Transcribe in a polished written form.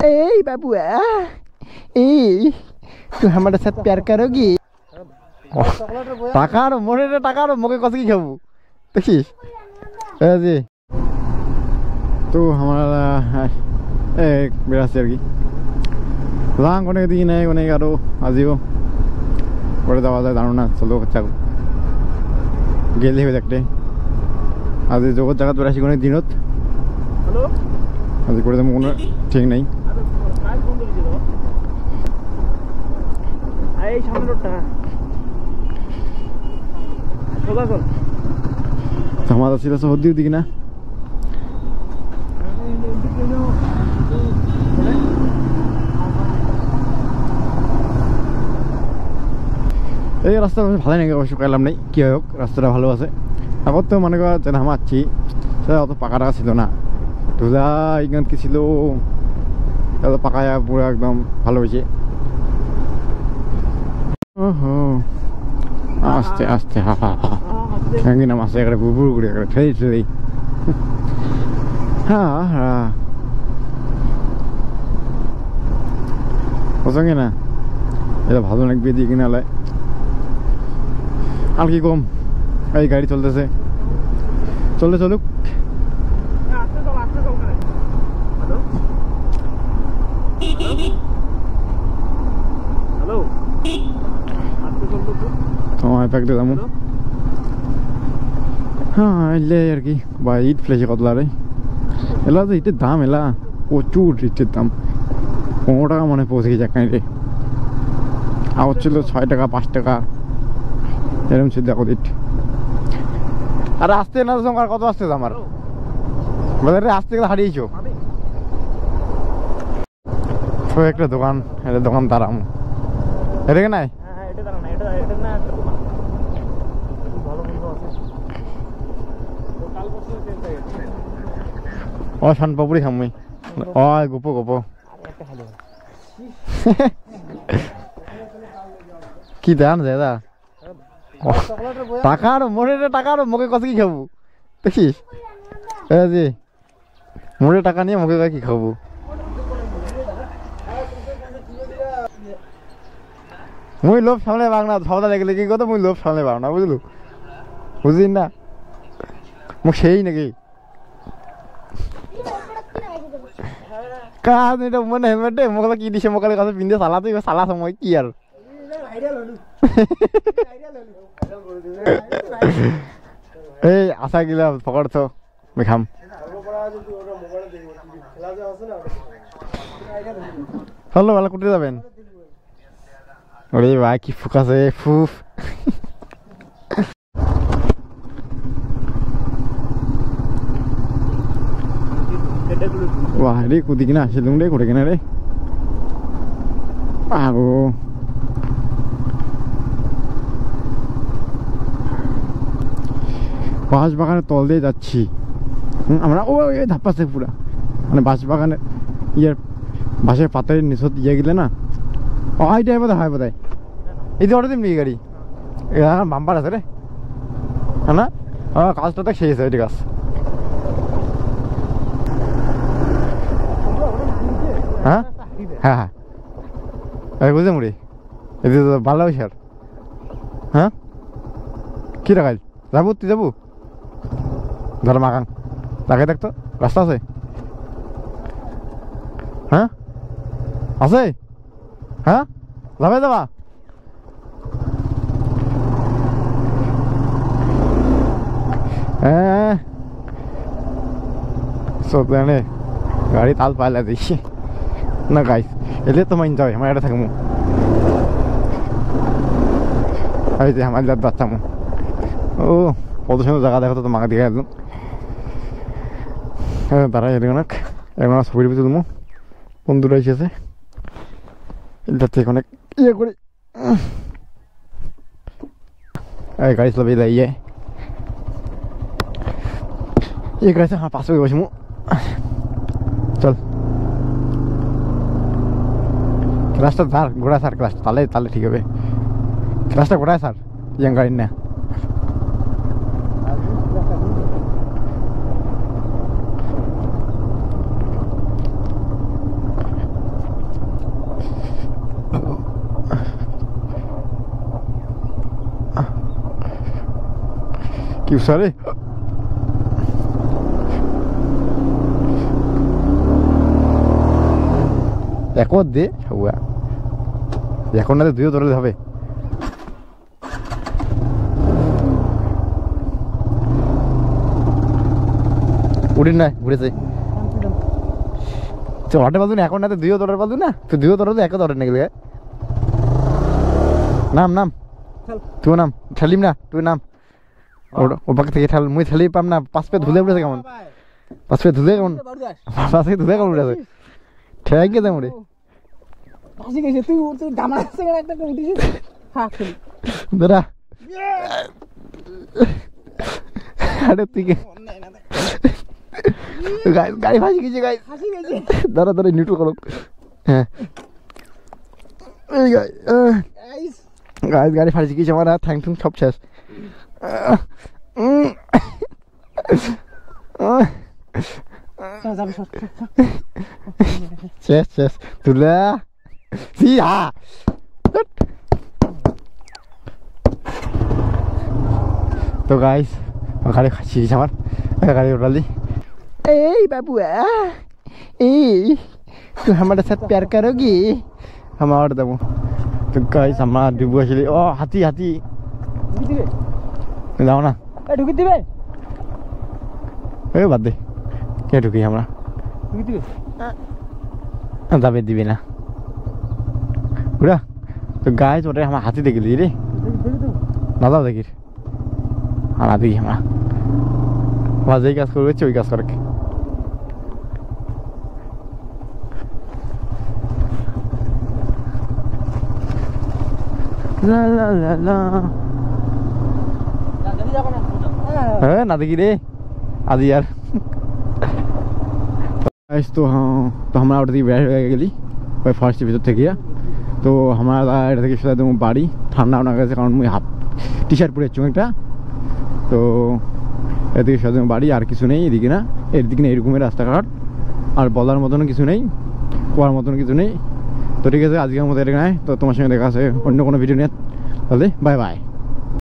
ए बाबू ए तू हमारे साथ प्यार करोगी টাকা আর মনে টাকা আর মুখে কত কি খাবো দেখিস এই যে তো हमारा एक बेरासी আর কি লাং অনেক দিন নাই অনেক আরো আজিও করে যাওয়া যায় জানো না চলো বাচ্চা গেলে হবে দেখতে আজ জগৎ জায়গা বেরাসি অনেক দিনত হ্যালো আজ করে যাবো কোনো ঠিক নাই এই সামনে রোডটা हमारा सिरा से होती होती कि ना এই রাস্তা ভালো নাকি অবশ্য পেলাম নাই কি হোক রাস্তাটা ভালো আছে আগত তো মনে কর যেন হামাচ্ছি সেটা অত পাকা টাকা ছিল না ধুলা এখান কি ছিল এত পাকায়া পুরো একদম ভালো হয়েছে ওহো আস্তে আস্তে হা হা হা Kangin nama saya kada bubur gede kada tadi ha ha kosongnya na এটা ভালো লাগবে দিয়ে কিনা লাই আর কি কম এই গাড়ি চলতেছে চলতে চলুক আস্তে চল হ্যালো হ্যালো আস্তে চল তো তোমায় প্যাক দিলাম হ্যাঁ এলে আর কি বা ঈদ ফ্লেশে কত লাগে এলা তো ইটের দাম এলা প্রচুর ইটের দাম 15 টাকা মনে পৌঁছে গেছে এক কানিতে আর হচ্ছিল 6 টাকা 5 টাকা এরকম ছিল দেখো ইট আর আসতে না তোমার কত আসতে আমার বাজারে আসতে গেলে হারিয়েছো তো একটা দোকান এটা দোকান দাঁড়াম এটা কি নাই হ্যাঁ এটা দাঁড়ানো এটা না ও শান পাপড়ি খামই ও গোপো গোপো কি দান দাদা টাকা আর মনে টাকা আর মুখে কত কি খাবো দেখিস এই যে মনে টাকা নিয়ে মুখে কি খাবো মুই লোভ সামনে পাক না সওদা লাগলে কি কথা মুই লোভ সামনে পাও না বুঝলু বুঝিস না মুখ সেই নাকি কাজ এটা মনে হেলমেটে মোকালে কি দিছে মোকালে কাছে পিন্ধে চালা তুই চালা সময় কি আর এই আশা গিলা পকড়ছো মেখাম চলো ভালো কুটে যাবেন ওরে ভাই কি ফুক আছে ফুফ wah ini kudikin aja dong deh kudikin deh aku বাঁশ বাগানে তল দিয়ে যাচ্ছি আমরা ওই ধাপ্পাছে পুরা মানে বাঁশ বাগানে ইয়ার বাঁশের পাতার নিচত ইয়ে গেলে না এইটাই বোধ হয় বোধ হয় এই যে অটো দিন গাড়ি বাম্পার আছে রে হ্যাঁ না কাজটা তো শেষ হয় ঠিক আছে হ্যাঁ হ্যাঁ হ্যাঁ বুঝে মুড়ি এদি তো ভালো স্যার হ্যাঁ কি রাখাই যাবো তুই যাবো ধর মাকাং তাকে দেখতো রাস্তা আছে হ্যাঁ আছে হ্যাঁ যাবে যাবা হ্যাঁ সব জানে গাড়ি তাল পাইলা দিচ্ছি না গাইস এলে তো মাইন যাবে আমার এটা থাকবো এই যে আমার যাত বাচ্চাম ও কত সুন্দর জায়গা দেখো তো মাকে দেখে একদম তারা এদিকে অনেক এখন ছবি টবি তুলবো বন্ধুরা এসেছে এটা থেকে অনেক ইয়ে করি এই গাড়ি চালাবে ইয়ে এই গাড়িতে আমার পাশে বসবো চল ক্লাসটা ধার ঘোড়া স্যার ক্লাস তাহলে তাহলে ঠিক হবে ক্লাসটা ঘোড়ায় স্যার ইয়াং গাড়ির না কি সরে একর দে হুয়া এখন না দুইও ধরলে হবে উড়িন না ঘুরেছে চটে বাজু না এখন না দুইও ধরার বাজু না তুই দুইও ধরো তো একও ধরে নাকি নাম নাম তুই নাম ঠেলিম না তুই নাম ও পাকে থেকে ঠেল মুই ঠেলি পাম না পাঁচ পে ধুলে উঠেছে কেমন পাঁচ পে ধুলে কেমন পাঁচ পে ধুলে কেমন উঠেছে ঠেক গেছে মোরে ভাসি গেছে তুই তুই ডামা আছে কেন একটা করে উঠিস হ্যাঁ খেলি দাঁড়া আরে তুই কে গাড়ি ভাসি গেছে গাড়ি ভাসি গেছে দাঁড়া দাঁড়া নিউট্রাল করো হ্যাঁ এই গাইস গাইস গাড়ি ফাসি গেছে আমার থ্যাং থুং সব শেষ শেষ শেষ তুলা সিয়া তো গাইস গাড়ি খাচ্ছি আমার गाड़ी उड़ा ली ए बाबू ए तू हमारे साथ प्यार करोगी हम और दमो तो गाइस हमारा डुबो चली ओ हाथी हाथी जाओ ना ए ढुकी दिबे ए बात दे क्या ढुकी हमरा ढुकी दिबे जाबे दिबे ना उड़ा तो गाइस ओटे हम हाथी देख ली रे ना जाओ देखिर हां दी हमरा যেই কাজ করবে ওই কাজ করে হ্যাঁ না দেখি রে আজি यार तो हमारा ওটা দিয়ে বের হয়ে গেলি ওই ফরেস্টের ভিতর থেকে তো আমরা এটা থেকে সোজা দেবো বাড়ি ঠান্ডা না গেছে কারণ মুই হাফ টি শার্ট পরে চুং একটা তো এদিকে সাথে বাড়ি আর কিছু নেই এদিকে না এদিকে না এরকমের রাস্তাঘাট আর বলার মতনও কিছু নেই কোয়ার মতন কিছু নেই তো ঠিক আছে আজকের মতো এটা নয় তো তোমার সঙ্গে দেখা আছে অন্য কোনো ভিডিও নিয়ে তাহলে বাই বাই